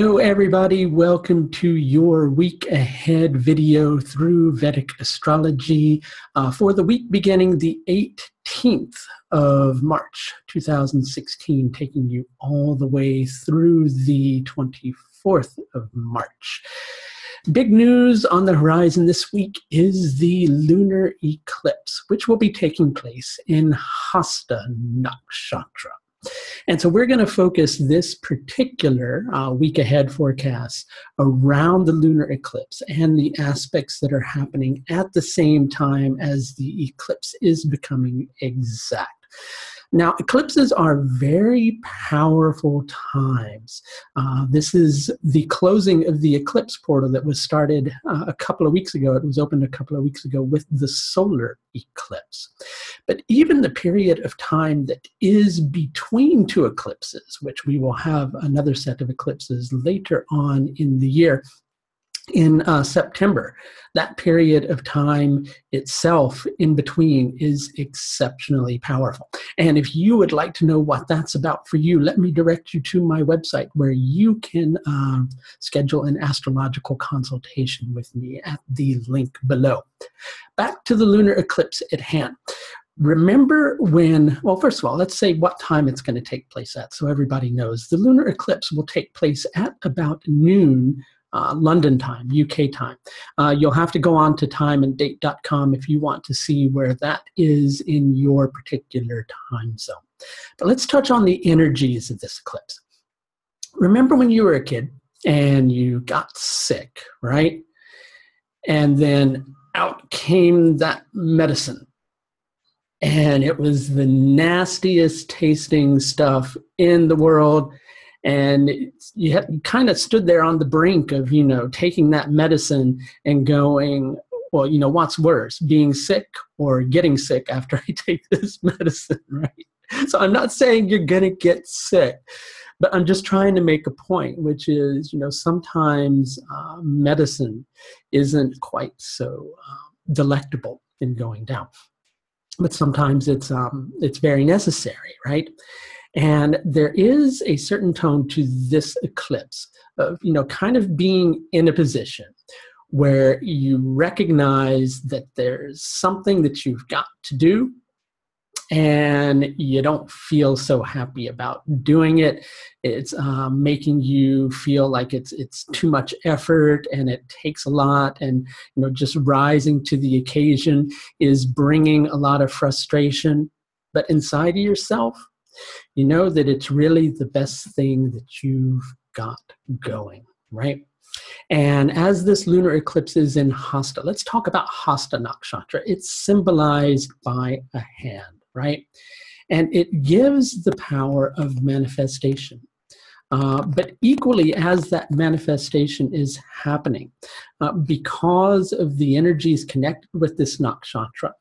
Hello everybody, welcome to your week ahead video through Vedic astrology for the week beginning the 18th of March 2016, taking you all the way through the 24th of March. Big news on the horizon this week is the lunar eclipse, which will be taking place in Hasta Nakshatra. And so we're going to focus this particular week ahead forecast around the lunar eclipse and the aspects that are happening at the same time as the eclipse is becoming exact. Now, eclipses are very powerful times. This is the closing of the eclipse portal that was started a couple of weeks ago. It was opened a couple of weeks ago with the solar eclipse. But even the period of time that is between two eclipses, which we will have another set of eclipses later on in the year, in September, that period of time itself in between is exceptionally powerful. And if you would like to know what that's about for you, let me direct you to my website where you can schedule an astrological consultation with me at the link below. Back to the lunar eclipse at hand. Remember when, well, first of all, let's say what time it's going to take place at so everybody knows. The lunar eclipse will take place at about noon London time, UK time. You'll have to go on to timeanddate.com if you want to see where that is in your particular time zone. But let's touch on the energies of this eclipse. Remember when you were a kid and you got sick, right? And then out came that medicine. And it was the nastiest tasting stuff in the world. And you kind of stood there on the brink of, taking that medicine and going, well, what's worse, being sick or getting sick after I take this medicine, right? So I'm not saying you're going to get sick, but I'm just trying to make a point, which is, sometimes medicine isn't quite so delectable in going down. But sometimes it's very necessary, right? And there is a certain tone to this eclipse of, kind of being in a position where you recognize that there's something that you've got to do and you don't feel so happy about doing it. It's making you feel like it's too much effort and it takes a lot, and just rising to the occasion is bringing a lot of frustration. But inside of yourself, you know that it's really the best thing that you've got going, right? And as this lunar eclipse is in Hasta, let's talk about Hasta Nakshatra. It's symbolized by a hand, right? And it gives the power of manifestation. But equally, as that manifestation is happening, because of the energies connected with this nakshatra,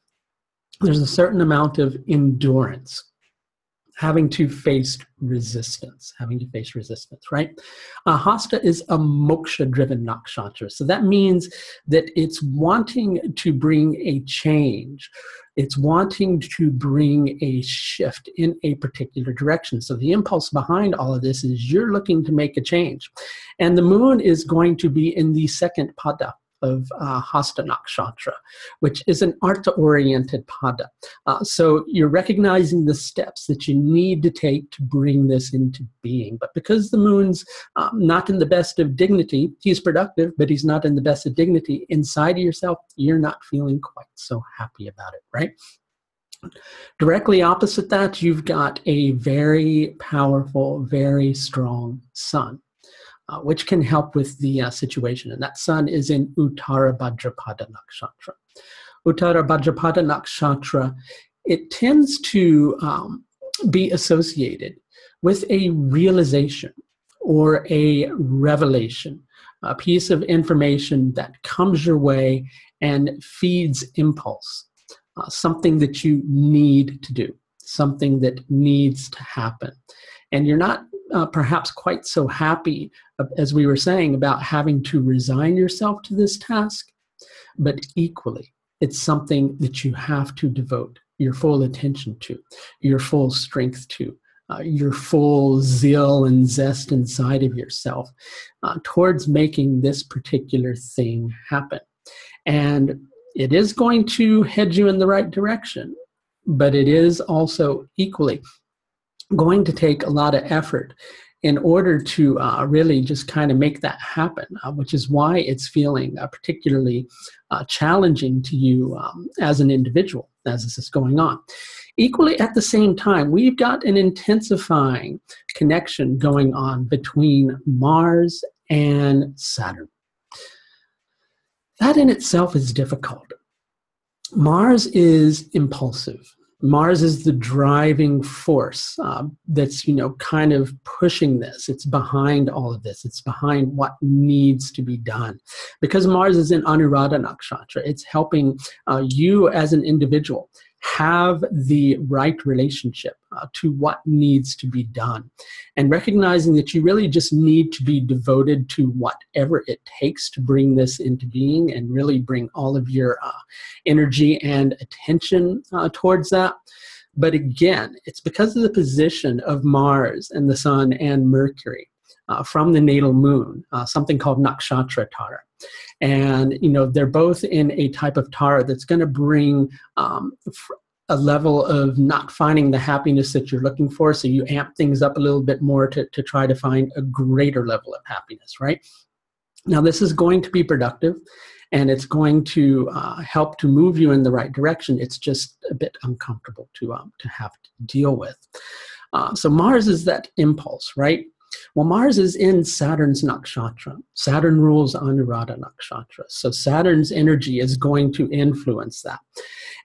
there's a certain amount of endurance. Having to face resistance, right? Hasta is a moksha-driven nakshatra. So that means that it's wanting to bring a change. It's wanting to bring a shift in a particular direction. So the impulse behind all of this is you're looking to make a change. And the moon is going to be in the second pada of Hasta Nakshatra, which is an artha-oriented pada. So you're recognizing the steps that you need to take to bring this into being. But because the moon's not in the best of dignity, he's productive, but he's not in the best of dignity, inside of yourself, you're not feeling quite so happy about it, right? Directly opposite that, you've got a very powerful, very strong sun. Which can help with the situation. And that sun is in Uttara Bhadrapada Nakshatra. Uttara Bhadrapada Nakshatra, it tends to be associated with a realization or a revelation, a piece of information that comes your way and feeds impulse, something that you need to do, something that needs to happen. And you're not perhaps quite so happy, as we were saying, about having to resign yourself to this task, but equally, it's something that you have to devote your full attention to, your full strength to, your full zeal and zest inside of yourself towards making this particular thing happen. And it is going to head you in the right direction, but it is also equally going to take a lot of effort in order to really just kind of make that happen, which is why it's feeling particularly challenging to you as an individual as this is going on. Equally, at the same time, we've got an intensifying connection going on between Mars and Saturn. That in itself is difficult. Mars is impulsive. Mars is the driving force that's, kind of pushing this. It's behind all of this. It's behind what needs to be done. Because Mars is in Anuradha Nakshatra, it's helping you as an individual have the right relationship to what needs to be done. And recognizing that you really just need to be devoted to whatever it takes to bring this into being and really bring all of your energy and attention towards that. But again, it's because of the position of Mars and the Sun and Mercury from the natal moon, something called Nakshatra Tara. And, they're both in a type of Tara that's going to bring a level of not finding the happiness that you're looking for. So you amp things up a little bit more to try to find a greater level of happiness, right? Now, this is going to be productive, and it's going to help to move you in the right direction. It's just a bit uncomfortable to have to deal with. So Mars is that impulse, right? Well, Mars is in Saturn's nakshatra. Saturn rules Anuradha Nakshatra. So Saturn's energy is going to influence that.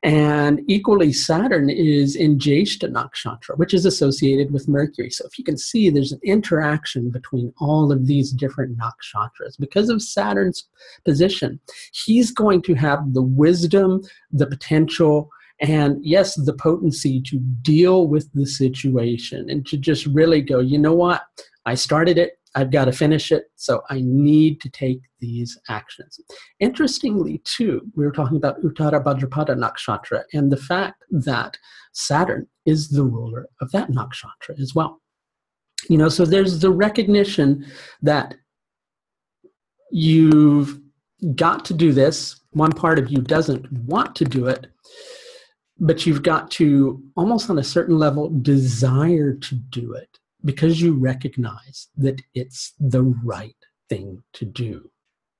And equally, Saturn is in Jyeshta Nakshatra, which is associated with Mercury. So if you can see, there's an interaction between all of these different nakshatras. Because of Saturn's position, he's going to have the wisdom, the potential, and yes, the potency to deal with the situation and to just really go, you know what? I started it. I've got to finish it. So I need to take these actions. Interestingly, too, we were talking about Uttara Bhadrapada Nakshatra and the fact that Saturn is the ruler of that nakshatra as well. So there's the recognition that you've got to do this. One part of you doesn't want to do it, but you've got to, almost on a certain level, desire to do it because you recognize that it's the right thing to do,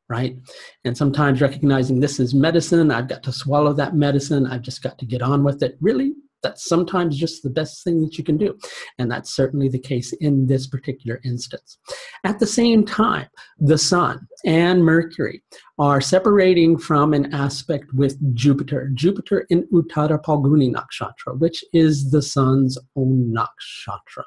right? And sometimes recognizing this is medicine, I've got to swallow that medicine, I've just got to get on with it. Really, that's sometimes just the best thing that you can do. And that's certainly the case in this particular instance. At the same time, the Sun and Mercury are separating from an aspect with Jupiter. Jupiter in Uttara Phalguni Nakshatra, which is the Sun's own nakshatra.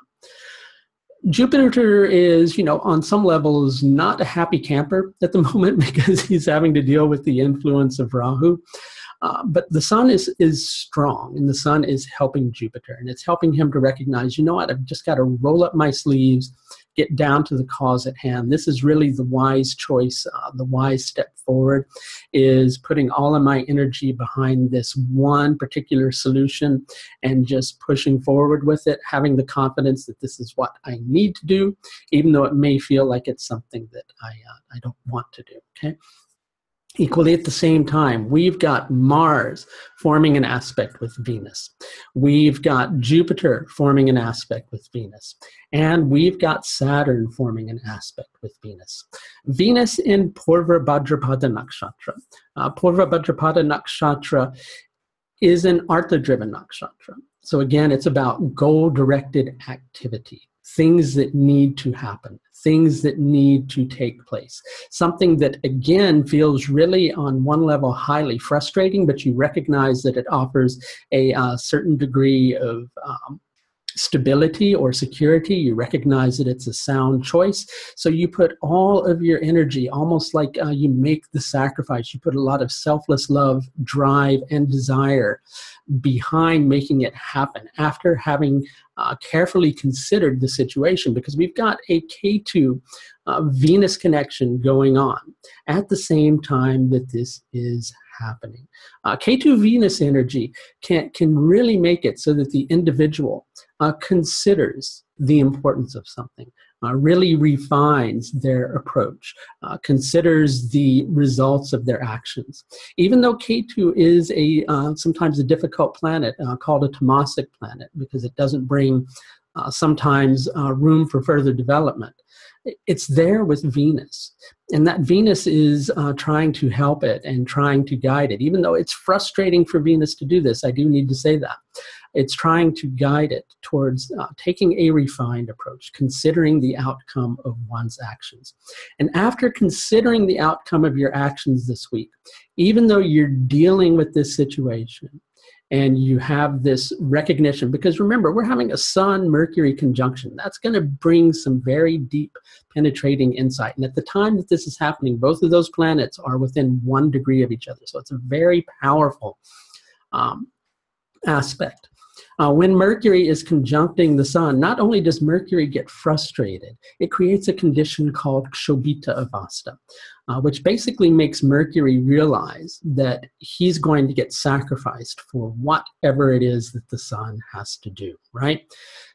Jupiter is, on some levels, not a happy camper at the moment because he's having to deal with the influence of Rahu. But the Sun is strong, and the Sun is helping Jupiter, and it's helping him to recognize, you know what, I've just got to roll up my sleeves, get down to the cause at hand. This is really the wise choice. The wise step forward is putting all of my energy behind this one particular solution and just pushing forward with it, having the confidence that this is what I need to do, even though it may feel like it's something that I don't want to do, okay? Equally at the same time, we've got Mars forming an aspect with Venus. We've got Jupiter forming an aspect with Venus. And we've got Saturn forming an aspect with Venus. Venus in Purva Bhadrapada Nakshatra. Purva Bhadrapada Nakshatra is an Artha-driven nakshatra. So again, it's about goal-directed activity. Things that need to happen, things that need to take place. Something that, again, feels really on one level highly frustrating, but you recognize that it offers a certain degree of stability or security. You recognize that it's a sound choice. So you put all of your energy, almost like you make the sacrifice. You put a lot of selfless love, drive, and desire behind making it happen after having carefully considered the situation, because we've got a Ketu Venus connection going on at the same time that this is happening. Ketu Venus energy can really make it so that the individual considers the importance of something, really refines their approach, considers the results of their actions. Even though Ketu is sometimes a difficult planet, called a tamasic planet, because it doesn't bring sometimes room for further development, it's there with Venus. And that Venus is trying to help it and trying to guide it. Even though it's frustrating for Venus to do this, I do need to say that. It's trying to guide it towards taking a refined approach, considering the outcome of one's actions. And after considering the outcome of your actions this week, even though you're dealing with this situation, and you have this recognition, because remember, we're having a Sun-Mercury conjunction. That's going to bring some very deep, penetrating insight. And at the time that this is happening, both of those planets are within 1 degree of each other. So it's a very powerful aspect. When Mercury is conjuncting the Sun, not only does Mercury get frustrated, it creates a condition called Kshobita Avasta, which basically makes Mercury realize that he's going to get sacrificed for whatever it is that the Sun has to do, right?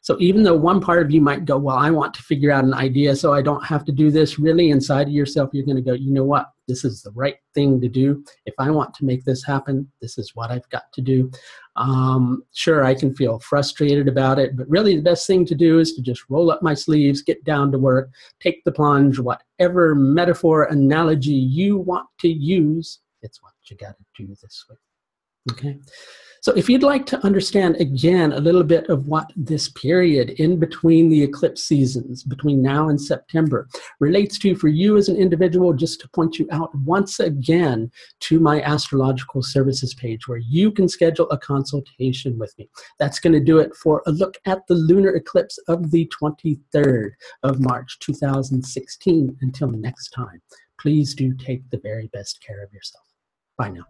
So even though one part of you might go, well, I want to figure out an idea so I don't have to do this, really inside of yourself, you're going to go, you know what? This is the right thing to do. If I want to make this happen, this is what I've got to do. Sure, I can feel frustrated about it, but really the best thing to do is to just roll up my sleeves, get down to work, take the plunge, whatever metaphor, analogy you want to use, it's what you got to do this week. Okay? So if you'd like to understand, again, a little bit of what this period in between the eclipse seasons, between now and September, relates to for you as an individual, just to point you out once again to my astrological services page where you can schedule a consultation with me. That's going to do it for a look at the lunar eclipse of the 23rd of March, 2016. Until next time, please do take the very best care of yourself. Bye now.